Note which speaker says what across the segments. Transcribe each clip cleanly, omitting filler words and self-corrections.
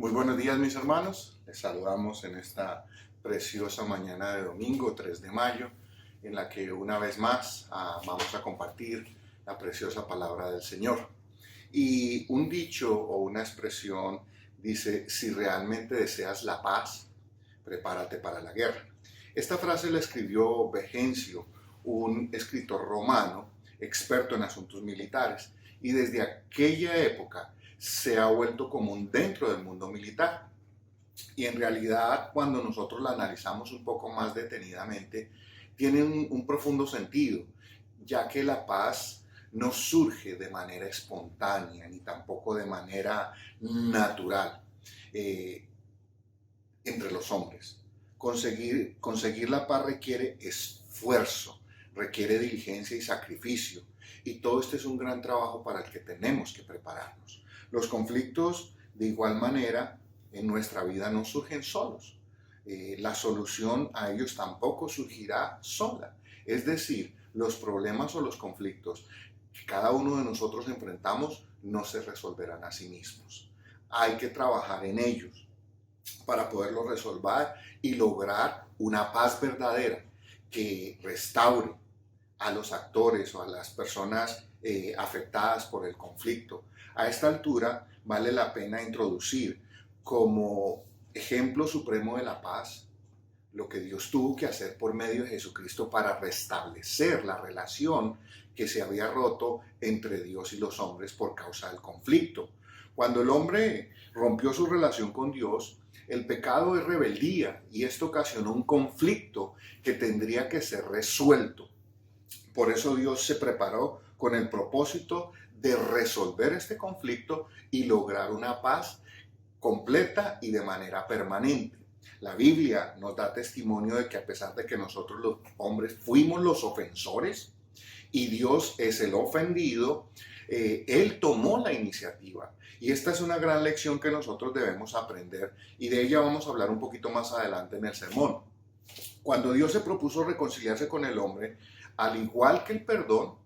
Speaker 1: Muy buenos días, mis hermanos. Les saludamos en esta preciosa mañana de domingo 3 de mayo, en la que una vez más vamos a compartir la preciosa palabra del Señor. Y un dicho o una expresión dice: si realmente deseas la paz, prepárate para la guerra. Esta frase la escribió Vegencio, un escritor romano experto en asuntos militares, y desde aquella época se ha vuelto común dentro del mundo militar. Y en realidad, cuando nosotros la analizamos un poco más detenidamente, tiene un profundo sentido, ya que la paz no surge de manera espontánea ni tampoco de manera natural eh, entre los hombres. Conseguir la paz requiere esfuerzo, requiere diligencia y sacrificio. Y todo este es un gran trabajo para el que tenemos que prepararnos. Los conflictos, de igual manera, en nuestra vida no surgen solos. La solución a ellos tampoco surgirá sola. Es decir, los problemas o los conflictos que cada uno de nosotros enfrentamos no se resolverán a sí mismos. Hay que trabajar en ellos para poderlo resolver y lograr una paz verdadera que restaure a los actores o a las personas afectadas por el conflicto. A esta altura vale la pena introducir como ejemplo supremo de la paz lo que Dios tuvo que hacer por medio de Jesucristo para restablecer la relación que se había roto entre Dios y los hombres por causa del conflicto. Cuando el hombre rompió su relación con Dios, el pecado es rebeldía y esto ocasionó un conflicto que tendría que ser resuelto. Por eso Dios se preparó con el propósito de resolver este conflicto y lograr una paz completa y de manera permanente. La Biblia nos da testimonio de que a pesar de que nosotros los hombres fuimos los ofensores y Dios es el ofendido, Él tomó la iniciativa. Y esta es una gran lección que nosotros debemos aprender y de ella vamos a hablar un poquito más adelante en el sermón. Cuando Dios se propuso reconciliarse con el hombre, al igual que el perdón,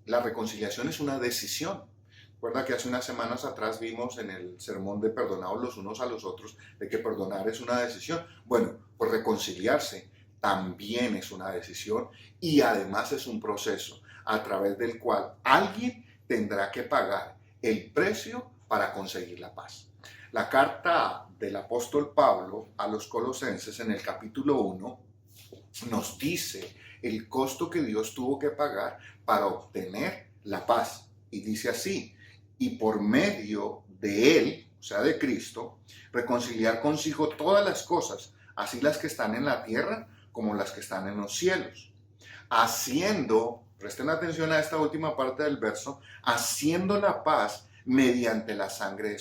Speaker 1: la reconciliación es una decisión. Recuerda que hace unas semanas atrás vimos en el sermón de perdonados los unos a los otros, de que perdonar es una decisión. Bueno, pues reconciliarse también es una decisión y además es un proceso a través del cual alguien tendrá que pagar el precio para conseguir la paz. La carta del apóstol Pablo a los Colosenses en el capítulo 1 nos dice el costo que Dios tuvo que pagar para obtener la paz. Y dice así: y por medio de Él, o sea, de Cristo, reconciliar consigo todas las cosas, así las que están en la tierra como las que están en los cielos. Haciendo, presten atención a esta última parte del verso, haciendo la paz mediante la sangre de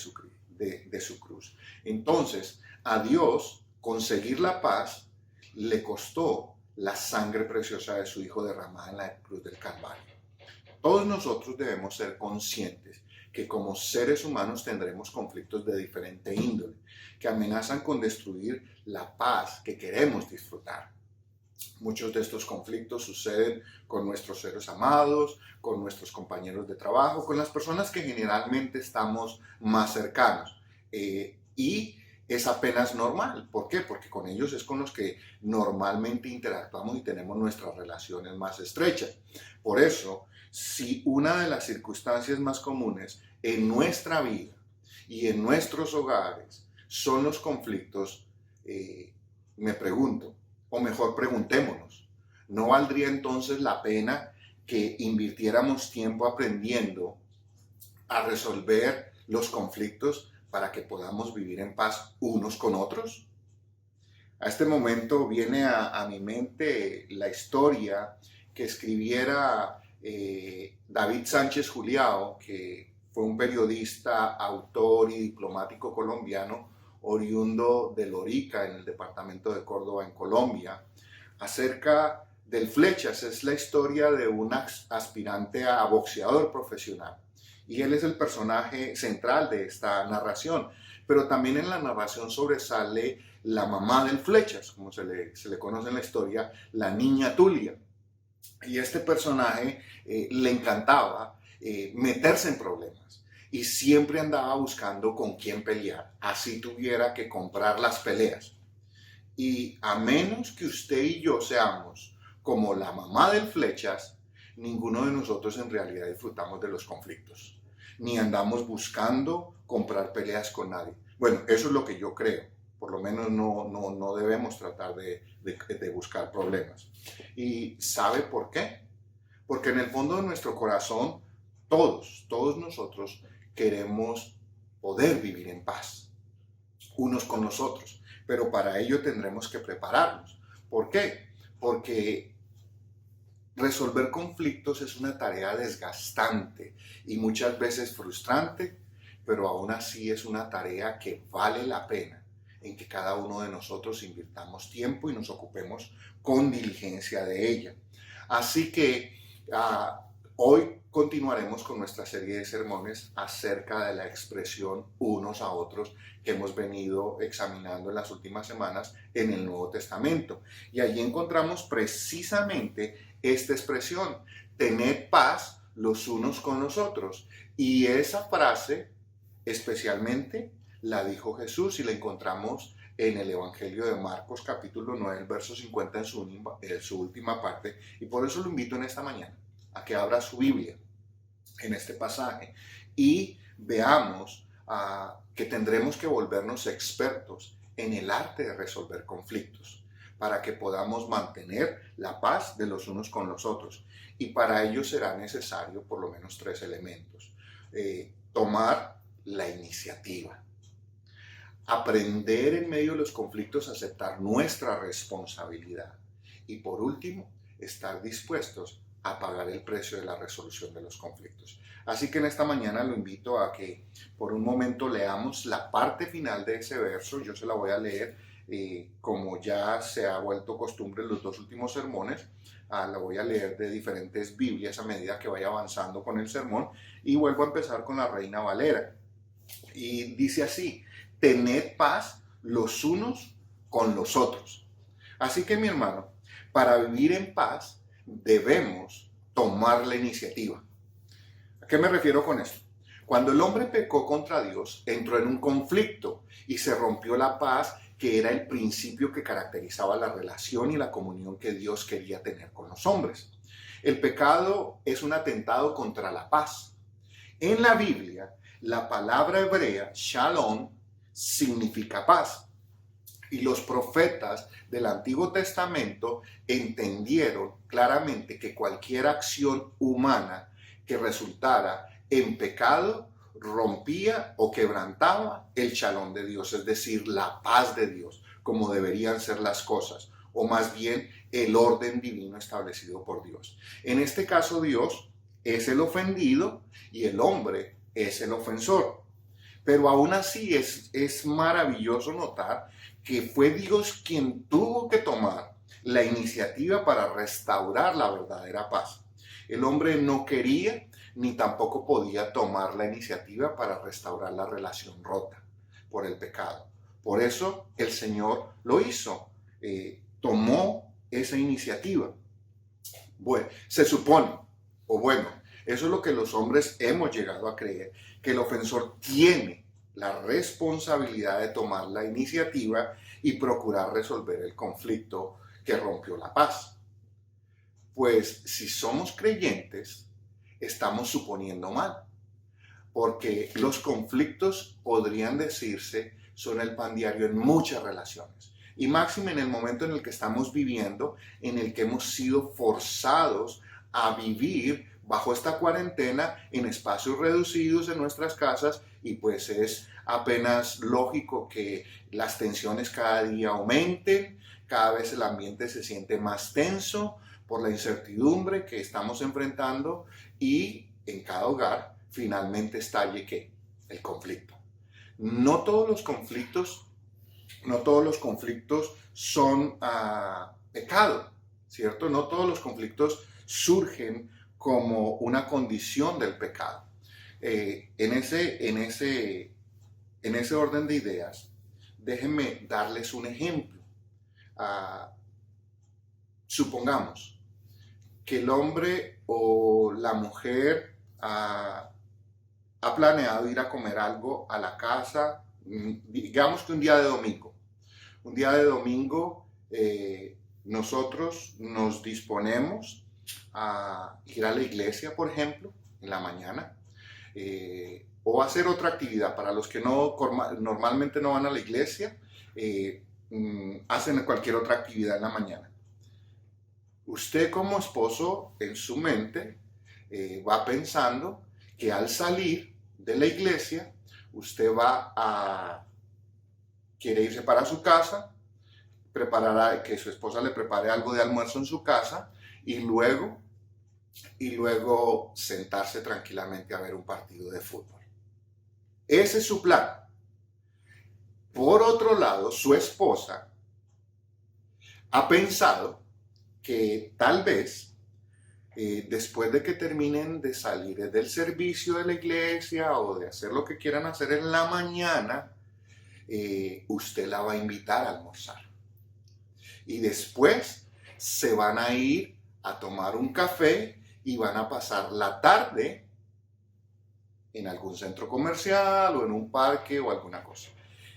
Speaker 1: su cruz. Entonces, a Dios conseguir la paz le costó la sangre preciosa de su Hijo derramada en la cruz del Calvario. Todos nosotros debemos ser conscientes que como seres humanos tendremos conflictos de diferente índole, que amenazan con destruir la paz que queremos disfrutar. Muchos de estos conflictos suceden con nuestros seres amados, con nuestros compañeros de trabajo, con las personas que generalmente estamos más cercanos. Y es apenas normal. ¿Por qué? Porque con ellos es con los que normalmente interactuamos y tenemos nuestras relaciones más estrechas. Por eso, si una de las circunstancias más comunes en nuestra vida y en nuestros hogares son los conflictos, me pregunto, o mejor preguntémonos, ¿no valdría entonces la pena que invirtiéramos tiempo aprendiendo a resolver los conflictos para que podamos vivir en paz unos con otros? A este momento viene a mi mente la historia que escribiera David Sánchez Juliao, que fue un periodista, autor y diplomático colombiano oriundo de Lorica, en el departamento de Córdoba, en Colombia, acerca del Flechas. Es la historia de un aspirante a boxeador profesional. Y él es el personaje central de esta narración. Pero también en la narración sobresale la mamá del Flechas, como se le conoce en la historia, la niña Tulia. Y este personaje le encantaba meterse en problemas. y siempre andaba buscando con quién pelear, así tuviera que comprar las peleas. Y a menos que usted y yo seamos como la mamá del Flechas, ninguno de nosotros en realidad disfrutamos de los conflictos, ni andamos buscando comprar peleas con nadie. Bueno, eso es lo que yo creo. Por lo menos no debemos tratar de buscar problemas. ¿Y sabe por qué? Porque en el fondo de nuestro corazón, todos nosotros queremos poder vivir en paz, unos con los otros. Pero para ello tendremos que prepararnos. ¿Por qué? Porque resolver conflictos es una tarea desgastante y muchas veces frustrante, pero aún así es una tarea que vale la pena en que cada uno de nosotros invirtamos tiempo y nos ocupemos con diligencia de ella. Así que hoy continuaremos con nuestra serie de sermones acerca de la expresión unos a otros que hemos venido examinando en las últimas semanas en el Nuevo Testamento. Y allí encontramos precisamente esta expresión, tened paz los unos con los otros. Y esa frase especialmente la dijo Jesús y la encontramos en el Evangelio de Marcos capítulo 9, el verso 50 en su última parte. Y por eso lo invito en esta mañana a que abra su Biblia en este pasaje y veamos que tendremos que volvernos expertos en el arte de resolver conflictos para que podamos mantener la paz de los unos con los otros. Y para ello será necesario por lo menos 3 elementos. Tomar la iniciativa. Aprender en medio de los conflictos a aceptar nuestra responsabilidad. Y por último, estar dispuestos a pagar el precio de la resolución de los conflictos. Así que en esta mañana lo invito a que por un momento leamos la parte final de ese verso. Yo se la voy a leer como ya se ha vuelto costumbre en los 2 últimos sermones. La voy a leer de diferentes Biblias a medida que vaya avanzando con el sermón y vuelvo a empezar con la Reina Valera. Y dice así, tened paz los unos con los otros. Así que mi hermano, para vivir en paz debemos tomar la iniciativa. ¿A qué me refiero con esto? Cuando el hombre pecó contra Dios, entró en un conflicto y se rompió la paz, que era el principio que caracterizaba la relación y la comunión que Dios quería tener con los hombres. El pecado es un atentado contra la paz. En la Biblia, la palabra hebrea, shalom, significa paz. Y los profetas del Antiguo Testamento entendieron claramente que cualquier acción humana que resultara en pecado rompía o quebrantaba el shalom de Dios, es decir, la paz de Dios, como deberían ser las cosas, o más bien el orden divino establecido por Dios. En este caso, Dios es el ofendido y el hombre es el ofensor. Pero aún así es maravilloso notar que fue Dios quien tuvo que tomar la iniciativa para restaurar la verdadera paz. El hombre no quería ni tampoco podía tomar la iniciativa para restaurar la relación rota por el pecado. Por eso el Señor lo hizo, tomó esa iniciativa. Bueno, se supone, o bueno, eso es lo que los hombres hemos llegado a creer, que el ofensor tiene la responsabilidad de tomar la iniciativa y procurar resolver el conflicto que rompió la paz. Pues si somos creyentes, estamos suponiendo mal, porque los conflictos, podrían decirse, son el pan diario en muchas relaciones. Y máxime en el momento en el que estamos viviendo, en el que hemos sido forzados a vivir bajo esta cuarentena en espacios reducidos en nuestras casas, y pues es apenas lógico que las tensiones cada día aumenten, cada vez el ambiente se siente más tenso por la incertidumbre que estamos enfrentando y en cada hogar finalmente estalle ¿qué? El conflicto. No todos los conflictos son pecado, ¿cierto? No todos los conflictos surgen como una condición del pecado. En ese orden de ideas, déjenme darles un ejemplo. Supongamos que el hombre o la mujer ha planeado ir a comer algo a la casa, digamos que un día de domingo. Un día de domingo nosotros nos disponemos a ir a la iglesia, por ejemplo, en la mañana, o hacer otra actividad. Para los que normalmente no van a la iglesia, hacen cualquier otra actividad en la mañana. Usted como esposo en su mente va pensando que al salir de la iglesia, usted va a querer irse para su casa, que su esposa le prepare algo de almuerzo en su casa y luego sentarse tranquilamente a ver un partido de fútbol. Ese es su plan. Por otro lado, su esposa ha pensado que tal vez después de que terminen de salir del servicio de la iglesia o de hacer lo que quieran hacer en la mañana, usted la va a invitar a almorzar. Y después se van a ir a tomar un café y van a pasar la tarde en algún centro comercial o en un parque o alguna cosa.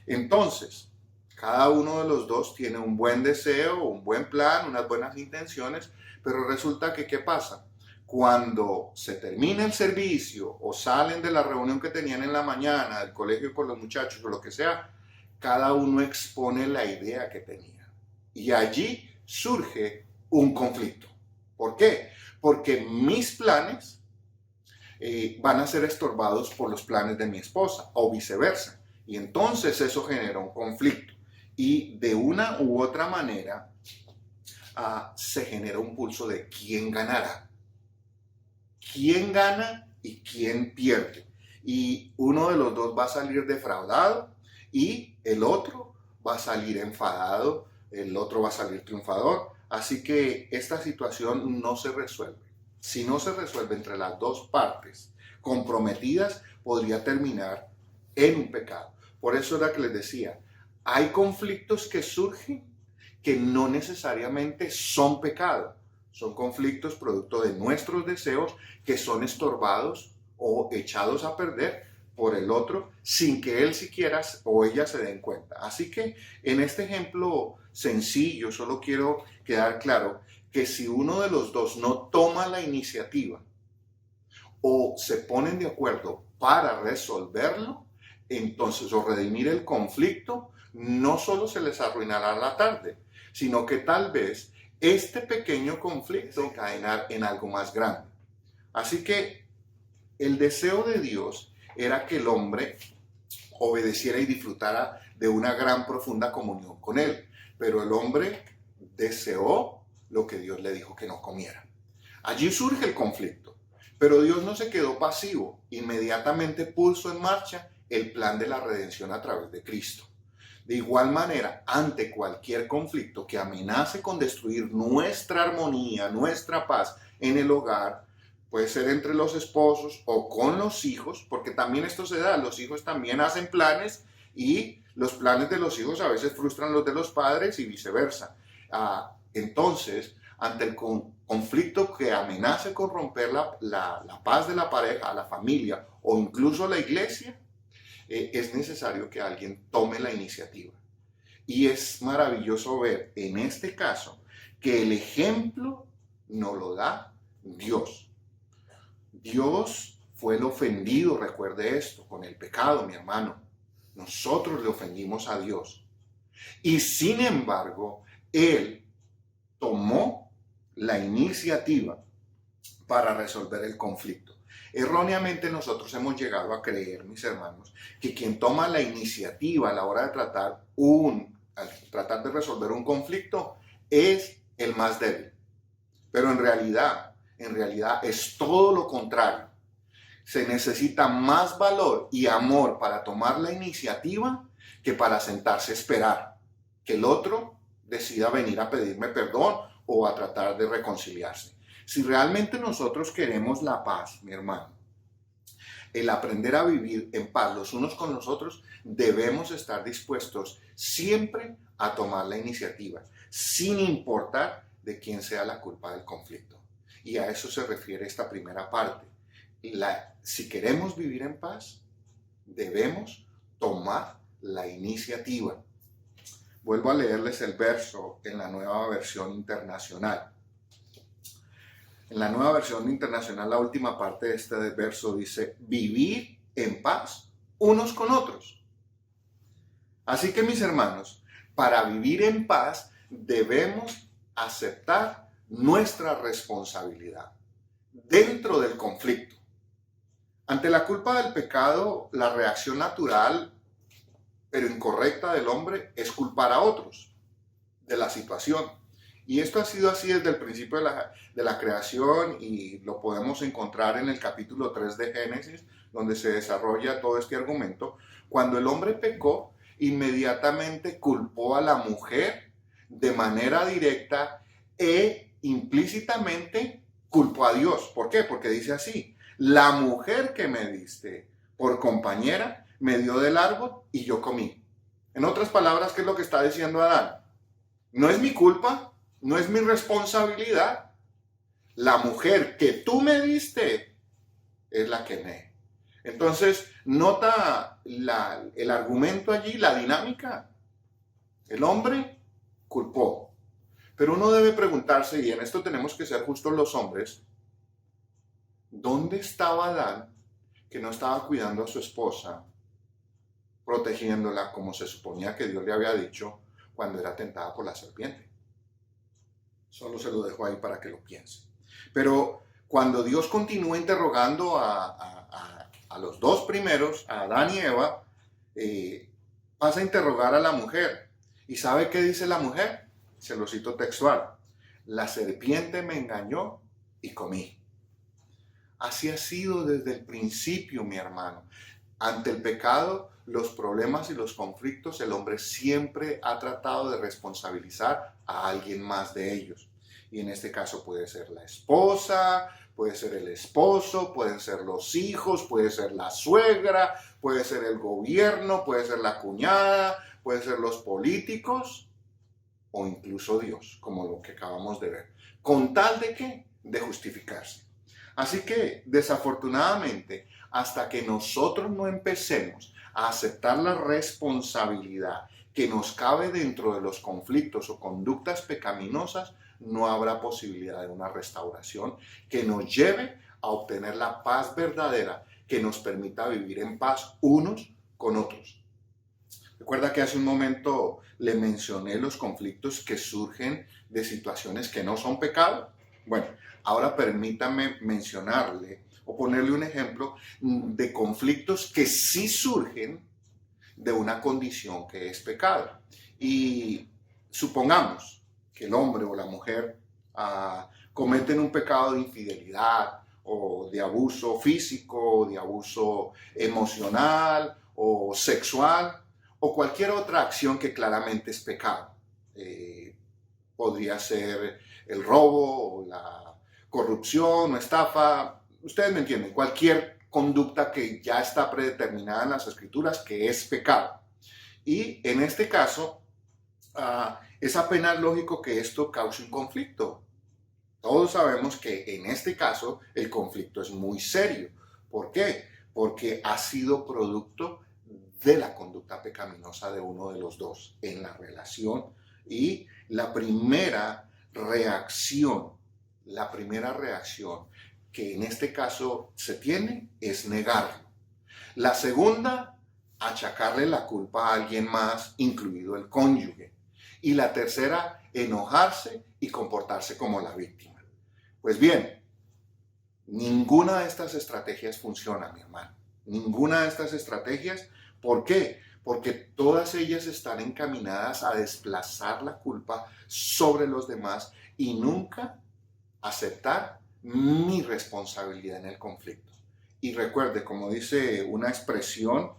Speaker 1: Entonces, cada uno de los dos tiene un buen deseo, un buen plan, unas buenas intenciones, pero resulta que, ¿qué pasa? Cuando se termina el servicio o salen de la reunión que tenían en la mañana, del colegio con los muchachos o lo que sea, cada uno expone la idea que tenía. Y allí surge un conflicto. ¿Por qué? Porque mis planes van a ser estorbados por los planes de mi esposa o viceversa. Y entonces eso genera un conflicto. Y de una u otra manera se genera un pulso de quién ganará. ¿Quién gana y quién pierde? Y uno de los dos va a salir defraudado y el otro va a salir enfadado, el otro va a salir triunfador. Así que esta situación no se resuelve. Si no se resuelve entre las dos partes comprometidas, podría terminar en un pecado. Por eso era que les decía, hay conflictos que surgen que no necesariamente son pecado. Son conflictos producto de nuestros deseos que son estorbados o echados a perder por el otro sin que él siquiera o ella se den cuenta. Así que en este ejemplo sencillo solo quiero quedar claro que si uno de los dos no toma la iniciativa o se ponen de acuerdo para resolverlo, entonces o redimir el conflicto, no solo se les arruinará la tarde, sino que tal vez este pequeño conflicto encadenar en algo más grande. Así que el deseo de Dios era que el hombre obedeciera y disfrutara de una gran profunda comunión con él, pero el hombre deseó lo que Dios le dijo que no comiera. Allí surge el conflicto, pero Dios no se quedó pasivo, inmediatamente puso en marcha el plan de la redención a través de Cristo. De igual manera, ante cualquier conflicto que amenace con destruir nuestra armonía, nuestra paz en el hogar, puede ser entre los esposos o con los hijos, porque también esto se da, los hijos también hacen planes y los planes de los hijos a veces frustran los de los padres y viceversa. Entonces, ante el conflicto que amenace con romper la paz de la pareja, la familia o incluso la iglesia, es necesario que alguien tome la iniciativa. Y es maravilloso ver en este caso que el ejemplo nos lo da Dios. Dios fue el ofendido, recuerde esto, con el pecado, mi hermano. Nosotros le ofendimos a Dios. Y sin embargo, Él tomó la iniciativa para resolver el conflicto. Erróneamente nosotros hemos llegado a creer, mis hermanos, que quien toma la iniciativa a la hora de tratar de resolver un conflicto es el más débil. Pero en realidad es todo lo contrario. Se necesita más valor y amor para tomar la iniciativa que para sentarse a esperar que el otro decida venir a pedirme perdón o a tratar de reconciliarse. Si realmente nosotros queremos la paz, mi hermano, el aprender a vivir en paz los unos con los otros, debemos estar dispuestos siempre a tomar la iniciativa, sin importar de quién sea la culpa del conflicto. Y a eso se refiere esta primera parte. si queremos vivir en paz, debemos tomar la iniciativa. Vuelvo a leerles el verso en la Nueva Versión Internacional. En la Nueva Versión Internacional, la última parte de este verso dice: vivir en paz unos con otros. Así que, mis hermanos, para vivir en paz debemos aceptar nuestra responsabilidad dentro del conflicto. Ante la culpa del pecado, la reacción natural pero incorrecta del hombre es culpar a otros de la situación. Y esto ha sido así desde el principio de la creación, y lo podemos encontrar en el capítulo 3 de Génesis, donde se desarrolla todo este argumento. Cuando el hombre pecó, inmediatamente culpó a la mujer de manera directa e implícitamente culpó a Dios. ¿Por qué? Porque dice así: la mujer que me diste por compañera me dio del árbol y yo comí. En otras palabras, ¿qué es lo que está diciendo Adán? No es mi culpa, no es mi responsabilidad. La mujer que tú me diste es la que me. Entonces, nota el argumento allí, la dinámica. El hombre culpó. Pero uno debe preguntarse, y en esto tenemos que ser justos los hombres, ¿dónde estaba Adán que no estaba cuidando a su esposa, protegiéndola como se suponía que Dios le había dicho cuando era tentada por la serpiente? Solo se lo dejo ahí para que lo piense. Pero cuando Dios continúa interrogando a los dos primeros, a Adán y Eva, pasa a interrogar a la mujer. ¿Y sabe qué dice la mujer? Se lo cito textual: la serpiente me engañó y comí. Así ha sido desde el principio, mi hermano. Ante el pecado, los problemas y los conflictos, el hombre siempre ha tratado de responsabilizar a alguien más de ellos. Y en este caso puede ser la esposa, puede ser el esposo, pueden ser los hijos, puede ser la suegra, puede ser el gobierno, puede ser la cuñada, puede ser los políticos o incluso Dios, como lo que acabamos de ver. ¿Con tal de qué? De justificarse. Así que, desafortunadamente, hasta que nosotros no empecemos a aceptar la responsabilidad que nos cabe dentro de los conflictos o conductas pecaminosas, no habrá posibilidad de una restauración que nos lleve a obtener la paz verdadera que nos permita vivir en paz unos con otros. Recuerda que hace un momento le mencioné los conflictos que surgen de situaciones que no son pecado. Bueno, ahora permítame mencionarle o ponerle un ejemplo de conflictos que sí surgen de una condición que es pecado. Y supongamos que el hombre o la mujer cometen un pecado de infidelidad o de abuso físico, de abuso emocional o sexual o cualquier otra acción que claramente es pecado. Podría ser el robo o la corrupción o estafa. Ustedes me entienden, cualquier conducta que ya está predeterminada en las Escrituras que es pecado. Y en este caso, es apenas lógico que esto cause un conflicto. Todos sabemos que en este caso el conflicto es muy serio. ¿Por qué? Porque ha sido producto de la conducta pecaminosa de uno de los dos en la relación, y la primera reacción que en este caso se tiene es negarlo. La segunda, achacarle la culpa a alguien más, incluido el cónyuge. Y la tercera, enojarse y comportarse como la víctima. Pues bien, ninguna de estas estrategias funciona, mi hermano. Ninguna de estas estrategias. ¿Por qué? Porque todas ellas están encaminadas a desplazar la culpa sobre los demás y nunca aceptar mi responsabilidad en el conflicto. Y recuerde, como dice una expresión,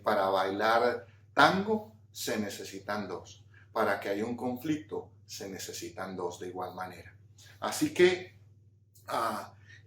Speaker 1: para bailar tango se necesitan dos. Para que haya un conflicto se necesitan dos de igual manera. Así que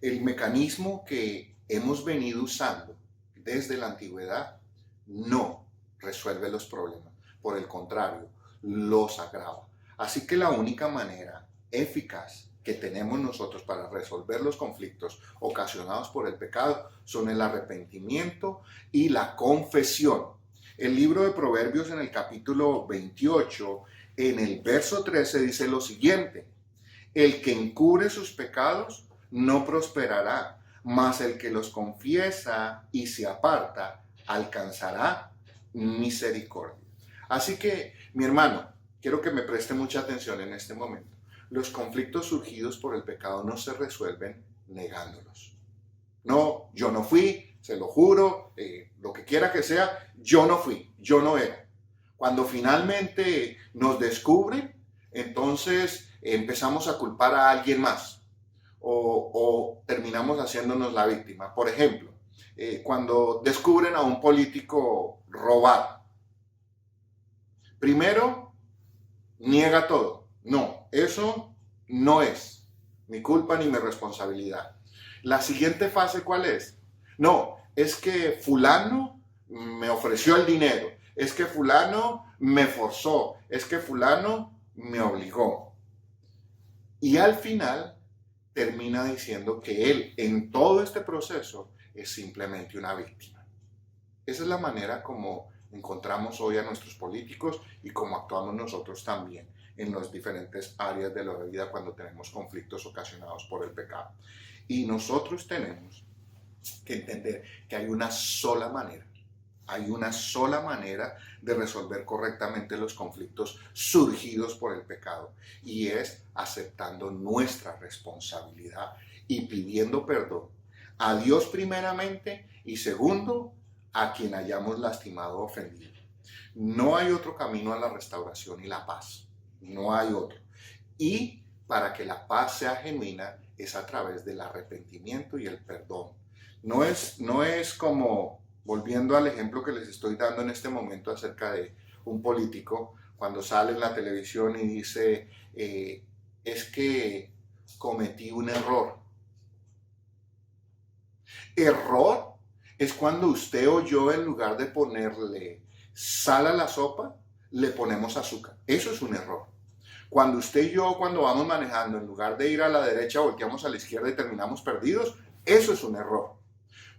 Speaker 1: el mecanismo que hemos venido usando desde la antigüedad no resuelve los problemas. Por el contrario, los agrava. Así que la única manera eficaz que tenemos nosotros para resolver los conflictos ocasionados por el pecado son el arrepentimiento y la confesión. El libro de Proverbios en el capítulo 28, en el verso 13 dice lo siguiente: el que encubre sus pecados no prosperará, mas el que los confiesa y se aparta alcanzará misericordia. Así que, mi hermano, quiero que me preste mucha atención en este momento. Los conflictos surgidos por el pecado no se resuelven negándolos. No, yo no fui, se lo juro, lo que quiera que sea, yo no fui, yo no era. Cuando finalmente nos descubren, entonces empezamos a culpar a alguien más o terminamos haciéndonos la víctima. Por ejemplo, cuando descubren a un político robar, primero niega todo. No, eso no es mi culpa ni mi responsabilidad. La siguiente fase, ¿cuál es? No, es que fulano me ofreció el dinero, es que fulano me forzó, es que fulano me obligó. Y al final termina diciendo que él en todo este proceso es simplemente una víctima. Esa es la manera como encontramos hoy a nuestros políticos y como actuamos nosotros también en las diferentes áreas de la vida cuando tenemos conflictos ocasionados por el pecado. Y nosotros tenemos que entender que hay una sola manera de resolver correctamente los conflictos surgidos por el pecado, y es aceptando nuestra responsabilidad y pidiendo perdón a Dios primeramente y segundo a quien hayamos lastimado o ofendido. No hay otro camino a la restauración y la paz, no hay otro. Y para que la paz sea genuina es a través del arrepentimiento y el perdón. No es como, volviendo al ejemplo que les estoy dando en este momento acerca de un político, cuando sale en la televisión y dice, es que cometí un error. Error es cuando usted o yo, en lugar de ponerle sal a la sopa, le ponemos azúcar. Eso es un error. Cuando usted y yo, cuando vamos manejando, en lugar de ir a la derecha, volteamos a la izquierda y terminamos perdidos, eso es un error.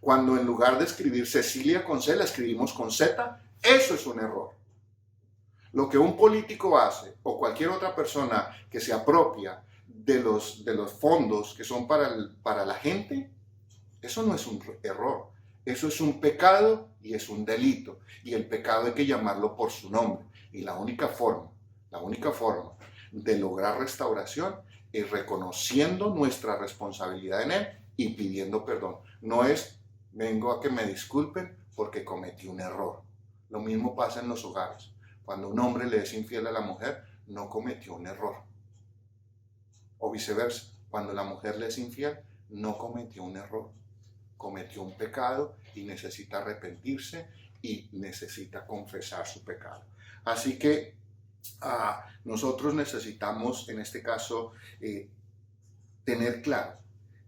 Speaker 1: Cuando en lugar de escribir Cecilia con C, la escribimos con Z, eso es un error. Lo que un político hace, o cualquier otra persona que se apropia de los fondos que son para la gente, eso no es un error. Eso es un pecado y es un delito. Y el pecado hay que llamarlo por su nombre. Y la única forma de lograr restauración es reconociendo nuestra responsabilidad en él y pidiendo perdón. No es, vengo a que me disculpen porque cometí un error. Lo mismo pasa en los hogares. Cuando un hombre le es infiel a la mujer, no cometió un error. O viceversa, cuando la mujer le es infiel, no cometió un error. Cometió un pecado y necesita arrepentirse y necesita confesar su pecado. Así que nosotros necesitamos, en este caso, tener claro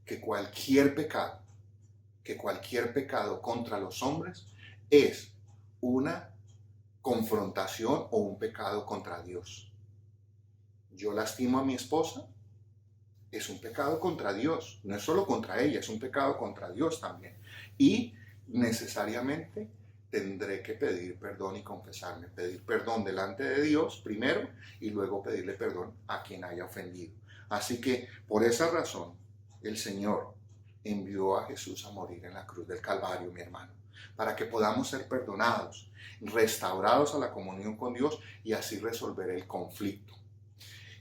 Speaker 1: que cualquier pecado contra los hombres es una confrontación o un pecado contra Dios. Yo lastimo a mi esposa, es un pecado contra Dios, no es solo contra ella, es un pecado contra Dios también. Y necesariamente tendré que pedir perdón y confesarme, pedir perdón delante de Dios primero y luego pedirle perdón a quien haya ofendido. Así que por esa razón el Señor envió a Jesús a morir en la cruz del Calvario, mi hermano, para que podamos ser perdonados, restaurados a la comunión con Dios y así resolver el conflicto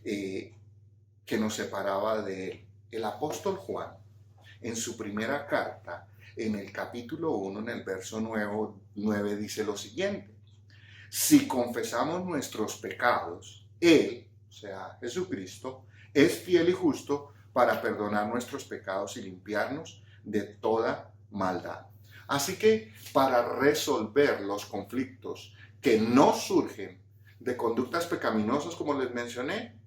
Speaker 1: que nos separaba de él. El apóstol Juan, en su primera carta, en el capítulo 1, en el verso 9, dice lo siguiente: si confesamos nuestros pecados, Él, o sea, Jesucristo, es fiel y justo para perdonar nuestros pecados y limpiarnos de toda maldad. Así que para resolver los conflictos que no surgen de conductas pecaminosas, como les mencioné,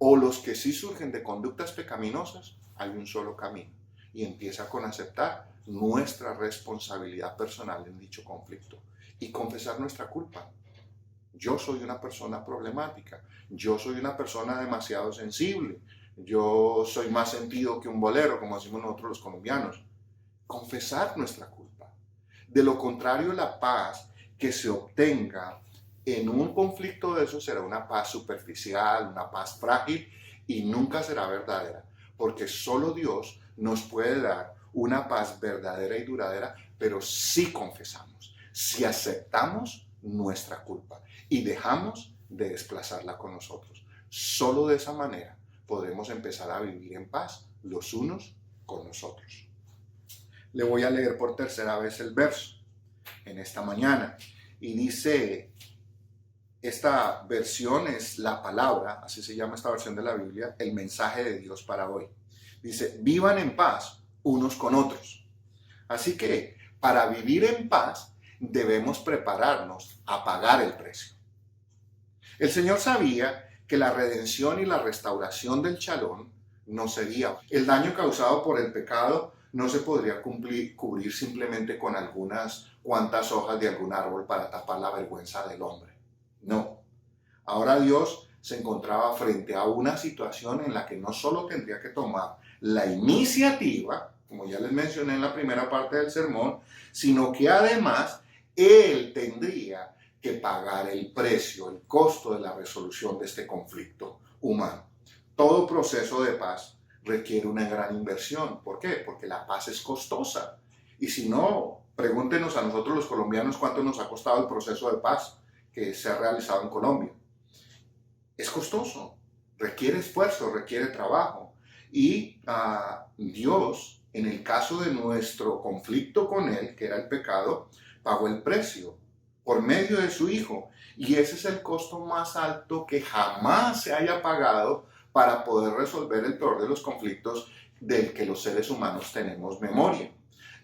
Speaker 1: o los que sí surgen de conductas pecaminosas, hay un solo camino. Y empieza con aceptar nuestra responsabilidad personal en dicho conflicto y confesar nuestra culpa. Yo soy una persona problemática, yo soy una persona demasiado sensible, Yo soy más sentido que un bolero, como decimos nosotros los colombianos. Confesar nuestra culpa. De lo contrario, la paz que se obtenga en un conflicto de eso será una paz superficial, una paz frágil y nunca será verdadera, porque solo Dios nos puede dar una paz verdadera y duradera, pero si confesamos, si aceptamos nuestra culpa y dejamos de desplazarla con nosotros. Solo de esa manera podremos empezar a vivir en paz los unos con nosotros. Le voy a leer por tercera vez el verso en esta mañana y dice, esta versión es la palabra, así se llama esta versión de la Biblia, el mensaje de Dios para hoy. Dice, vivan en paz unos con otros. Así que para vivir en paz debemos prepararnos a pagar el precio. El Señor sabía que la redención y la restauración del Shalom no sería. El daño causado por el pecado no se podría cubrir simplemente con algunas cuantas hojas de algún árbol para tapar la vergüenza del hombre. No. Ahora Dios se encontraba frente a una situación en la que no solo tendría que tomar la iniciativa, como ya les mencioné en la primera parte del sermón, sino que además Él tendría que pagar el precio, el costo de la resolución de este conflicto humano. Todo proceso de paz requiere una gran inversión. ¿Por qué? Porque la paz es costosa. Y si no, pregúntenos a nosotros los colombianos cuánto nos ha costado el proceso de paz que se ha realizado en Colombia. Es costoso, requiere esfuerzo, requiere trabajo. Y Dios, en el caso de nuestro conflicto con Él, que era el pecado, pagó el precio por medio de su Hijo. Y ese es el costo más alto que jamás se haya pagado para poder resolver el peor de los conflictos del que los seres humanos tenemos memoria.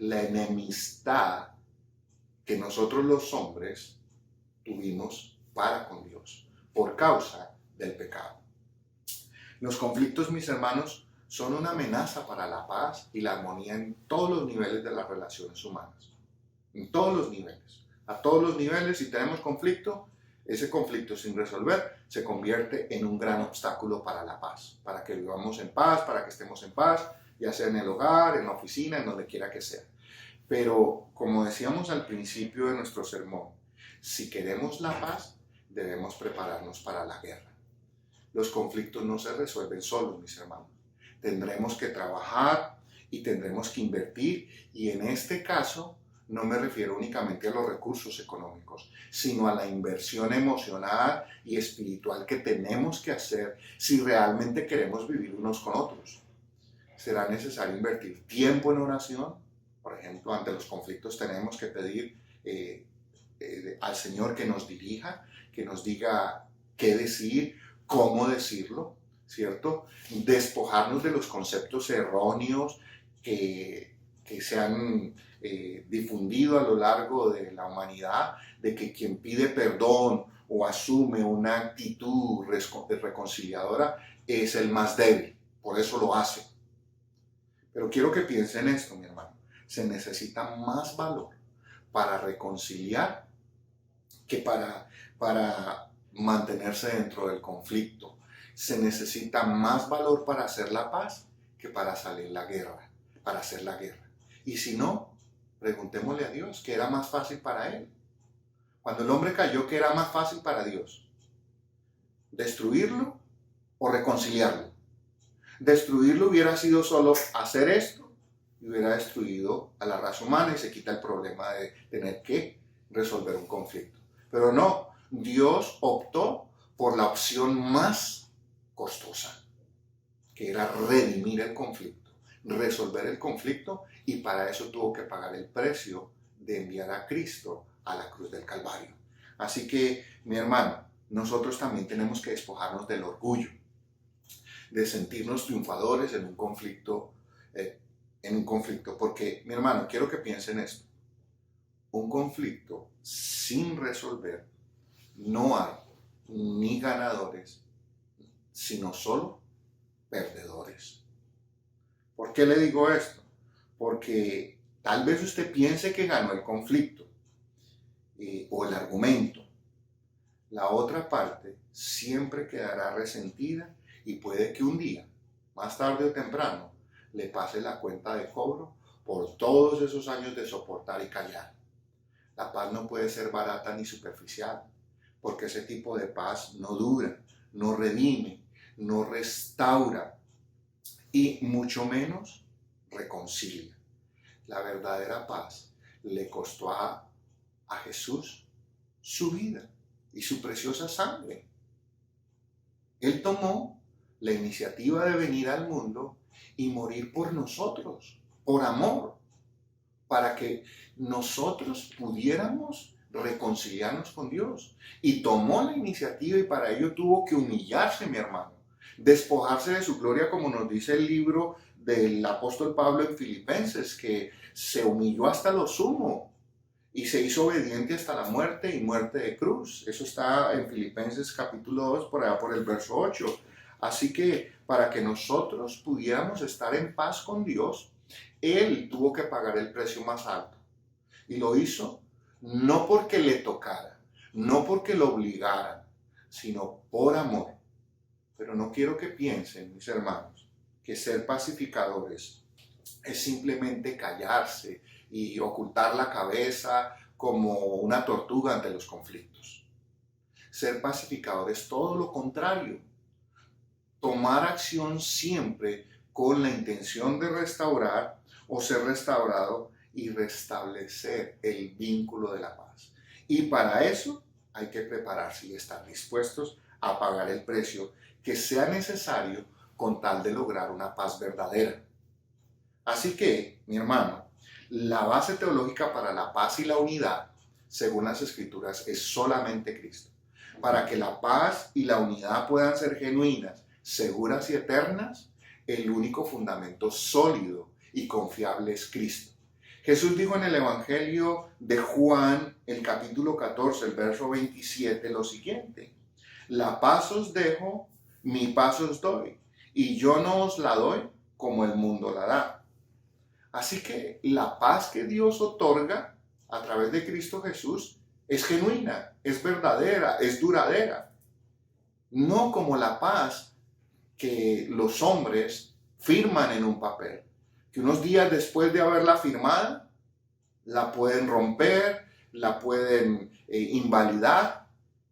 Speaker 1: La enemistad que nosotros los hombres tuvimos para con Dios por causa del pecado. Los conflictos, mis hermanos, son una amenaza para la paz y la armonía en todos los niveles de las relaciones humanas. En todos los niveles. A todos los niveles, si tenemos conflicto, ese conflicto sin resolver se convierte en un gran obstáculo para la paz, para que vivamos en paz, para que estemos en paz, ya sea en el hogar, en la oficina, en donde quiera que sea. Pero, como decíamos al principio de nuestro sermón, si queremos la paz, debemos prepararnos para la guerra. Los conflictos no se resuelven solos, mis hermanos. Tendremos que trabajar y tendremos que invertir, y en este caso no me refiero únicamente a los recursos económicos, sino a la inversión emocional y espiritual que tenemos que hacer si realmente queremos vivir unos con otros. Será necesario invertir tiempo en oración. Por ejemplo, ante los conflictos tenemos que pedir al Señor que nos dirija, que nos diga qué decir, cómo decirlo, ¿cierto? Despojarnos de los conceptos erróneos que se han difundido a lo largo de la humanidad, de que quien pide perdón o asume una actitud reconciliadora es el más débil, por eso lo hace. Pero quiero que piensen esto, mi hermano, se necesita más valor para reconciliar que para mantenerse dentro del conflicto. Se necesita más valor para hacer la paz que para salir la guerra, para hacer la guerra. Y si no, preguntémosle a Dios, ¿qué era más fácil para Él? Cuando el hombre cayó, ¿qué era más fácil para Dios? ¿Destruirlo o reconciliarlo? Destruirlo hubiera sido solo hacer esto y hubiera destruido a la raza humana y se quita el problema de tener que resolver un conflicto. Pero no, Dios optó por la opción más costosa, que era redimir el conflicto, resolver el conflicto, y para eso tuvo que pagar el precio de enviar a Cristo a la cruz del Calvario. Así que, mi hermano, nosotros también tenemos que despojarnos del orgullo, de sentirnos triunfadores en un conflicto, porque, mi hermano, quiero que piensen esto. Un conflicto sin resolver, no hay ni ganadores, sino solo perdedores. ¿Por qué le digo esto? Porque tal vez usted piense que ganó el conflicto o el argumento. La otra parte siempre quedará resentida y puede que un día más tarde o temprano, le pase la cuenta de cobro por todos esos años de soportar y callar. La paz no puede ser barata ni superficial, porque ese tipo de paz no dura, no redime, no restaura y mucho menos reconcilia. La verdadera paz le costó a Jesús su vida y su preciosa sangre. Él tomó la iniciativa de venir al mundo y morir por nosotros, por amor, para que nosotros pudiéramos reconciliarnos con Dios. Y tomó la iniciativa y para ello tuvo que humillarse, mi hermano, despojarse de su gloria, como nos dice el libro del apóstol Pablo en Filipenses, que se humilló hasta lo sumo y se hizo obediente hasta la muerte y muerte de cruz. Eso está en Filipenses capítulo 2, por allá por el verso 8. Así que para que nosotros pudiéramos estar en paz con Dios, Él tuvo que pagar el precio más alto. Y lo hizo no porque le tocara, no porque lo obligaran, sino por amor. Pero no quiero que piensen, mis hermanos, que ser pacificadores es simplemente callarse y ocultar la cabeza como una tortuga ante los conflictos. Ser pacificador es todo lo contrario. Tomar acción siempre con la intención de restaurar o ser restaurado y restablecer el vínculo de la paz. Y para eso hay que prepararse y estar dispuestos a pagar el precio que sea necesario con tal de lograr una paz verdadera. Así que, mi hermano, la base teológica para la paz y la unidad, según las Escrituras, es solamente Cristo. Para que la paz y la unidad puedan ser genuinas, seguras y eternas, el único fundamento sólido y confiable es Cristo. Jesús dijo en el Evangelio de Juan, el capítulo 14, el verso 27, lo siguiente: la paz os dejo, mi paz os doy, y yo no os la doy como el mundo la da. Así que la paz que Dios otorga a través de Cristo Jesús es genuina, es verdadera, es duradera. No como la paz que los hombres firman en un papel, que unos días después de haberla firmada, la pueden romper, la pueden invalidar.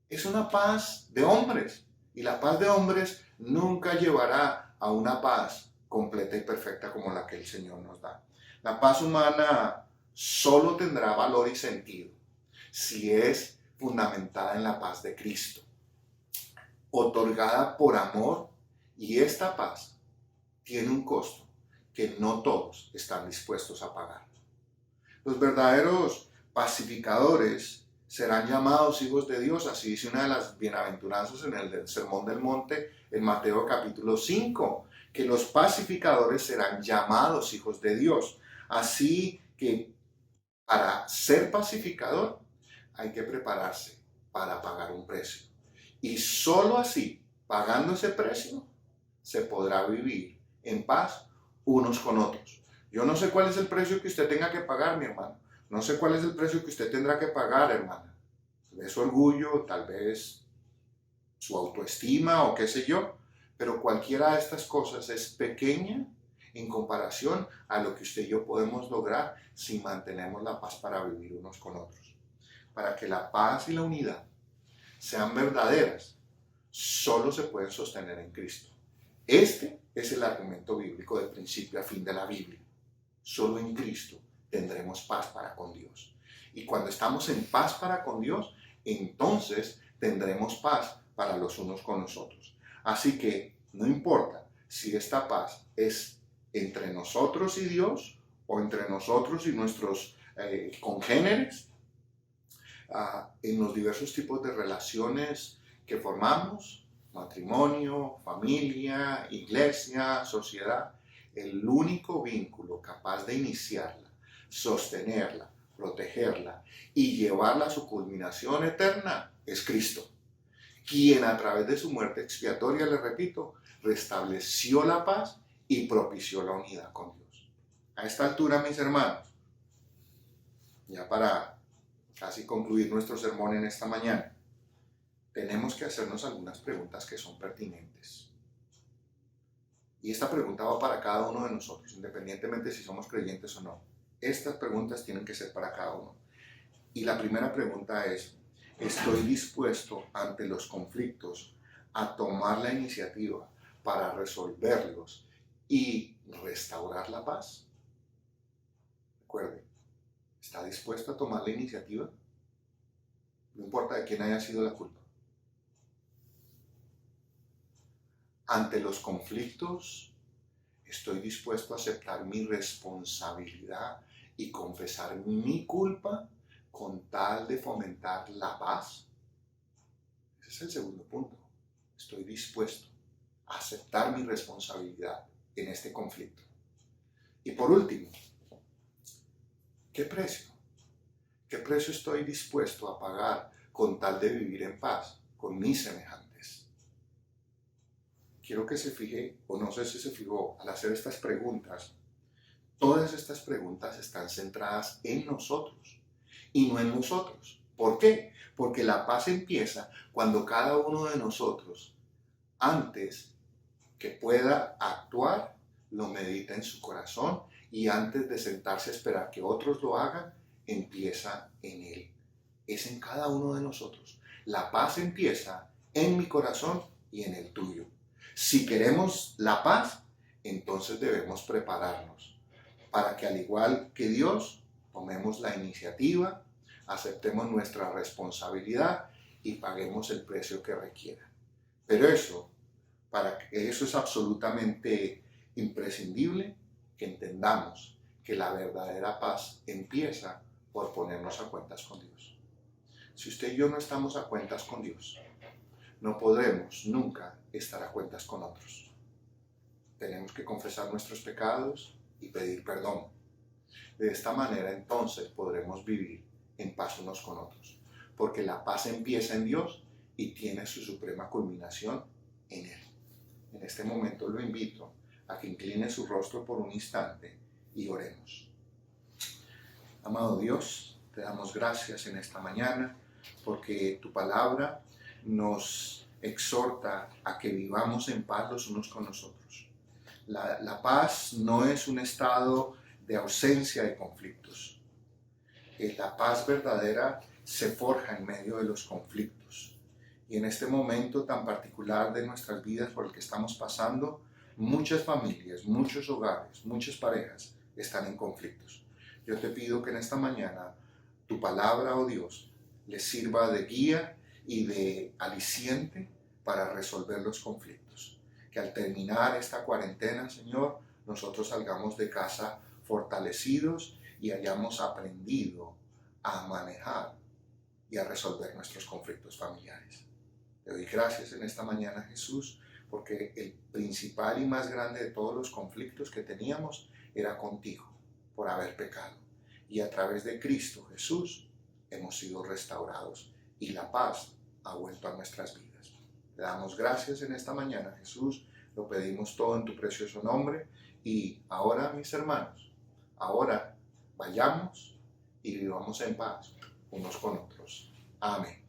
Speaker 1: Es una paz de hombres, y la paz de hombres nunca llevará a una paz completa y perfecta como la que el Señor nos da. La paz humana solo tendrá valor y sentido si es fundamentada en la paz de Cristo, otorgada por amor, y esta paz tiene un costo que no todos están dispuestos a pagar. Los verdaderos pacificadores serán llamados hijos de Dios, así dice una de las bienaventuranzas en el Sermón del Monte, en Mateo capítulo 5, que los pacificadores serán llamados hijos de Dios. Así que para ser pacificador hay que prepararse para pagar un precio. Y solo así, pagando ese precio, se podrá vivir en paz unos con otros. Yo no sé cuál es el precio que usted tenga que pagar, mi hermano. No sé cuál es el precio que usted tendrá que pagar, hermana. Tal vez su orgullo, tal vez su autoestima o qué sé yo. Pero cualquiera de estas cosas es pequeña en comparación a lo que usted y yo podemos lograr si mantenemos la paz para vivir unos con otros. Para que la paz y la unidad sean verdaderas, solo se pueden sostener en Cristo. Este es el argumento bíblico de principio a fin de la Biblia. Solo en Cristo tendremos paz para con Dios. Y cuando estamos en paz para con Dios, entonces tendremos paz para los unos con los otros. Así que no importa si esta paz es entre nosotros y Dios o entre nosotros y nuestros congéneres, en los diversos tipos de relaciones que formamos, matrimonio, familia, iglesia, sociedad. El único vínculo capaz de iniciarla, sostenerla, protegerla y llevarla a su culminación eterna es Cristo, quien a través de su muerte expiatoria, le repito, restableció la paz y propició la unidad con Dios. A esta altura, mis hermanos, ya para casi concluir nuestro sermón en esta mañana, tenemos que hacernos algunas preguntas que son pertinentes. Y esta pregunta va para cada uno de nosotros, independientemente si somos creyentes o no. Estas preguntas tienen que ser para cada uno. Y la primera pregunta es, ¿estoy dispuesto ante los conflictos a tomar la iniciativa para resolverlos y restaurar la paz? Recuerde, ¿está dispuesto a tomar la iniciativa? No importa de quién haya sido la culpa. Ante los conflictos, ¿estoy dispuesto a aceptar mi responsabilidad y confesar mi culpa con tal de fomentar la paz? Ese es el segundo punto. Estoy dispuesto a aceptar mi responsabilidad en este conflicto. Y por último, ¿qué precio? ¿Qué precio estoy dispuesto a pagar con tal de vivir en paz con mis semejantes? Quiero que se fije, o no sé si se fijó, al hacer estas preguntas, todas estas preguntas están centradas en nosotros y no en nosotros. ¿Por qué? Porque la paz empieza cuando cada uno de nosotros, antes que pueda actuar, lo medita en su corazón y antes de sentarse a esperar que otros lo hagan, empieza en él. Es en cada uno de nosotros. La paz empieza en mi corazón y en el tuyo. Si queremos la paz, entonces debemos prepararnos para que, al igual que Dios, tomemos la iniciativa, aceptemos nuestra responsabilidad y paguemos el precio que requiera. Pero eso es absolutamente imprescindible que entendamos que la verdadera paz empieza por ponernos a cuentas con Dios. Si usted y yo no estamos a cuentas con Dios, no podremos nunca estar a cuentas con otros. Tenemos que confesar nuestros pecados y pedir perdón. De esta manera entonces podremos vivir en paz unos con otros, porque la paz empieza en Dios y tiene su suprema culminación en Él. En este momento lo invito a que incline su rostro por un instante y oremos. Amado Dios, te damos gracias en esta mañana porque tu palabra nos exhorta a que vivamos en paz los unos con los otros. La paz no es un estado de ausencia de conflictos. La paz verdadera se forja en medio de los conflictos. Y en este momento tan particular de nuestras vidas por el que estamos pasando, muchas familias, muchos hogares, muchas parejas están en conflictos. Yo te pido que en esta mañana tu palabra, oh Dios, les sirva de guía y de aliciente para resolver los conflictos. Que al terminar esta cuarentena, Señor, nosotros salgamos de casa fortalecidos y hayamos aprendido a manejar y a resolver nuestros conflictos familiares. Te doy gracias en esta mañana, Jesús, porque el principal y más grande de todos los conflictos que teníamos era contigo, por haber pecado. Y a través de Cristo Jesús hemos sido restaurados y la paz ha vuelto a nuestras vidas. Te damos gracias en esta mañana, Jesús, lo pedimos todo en tu precioso nombre. Y ahora, mis hermanos, ahora vayamos y vivamos en paz unos con otros. Amén.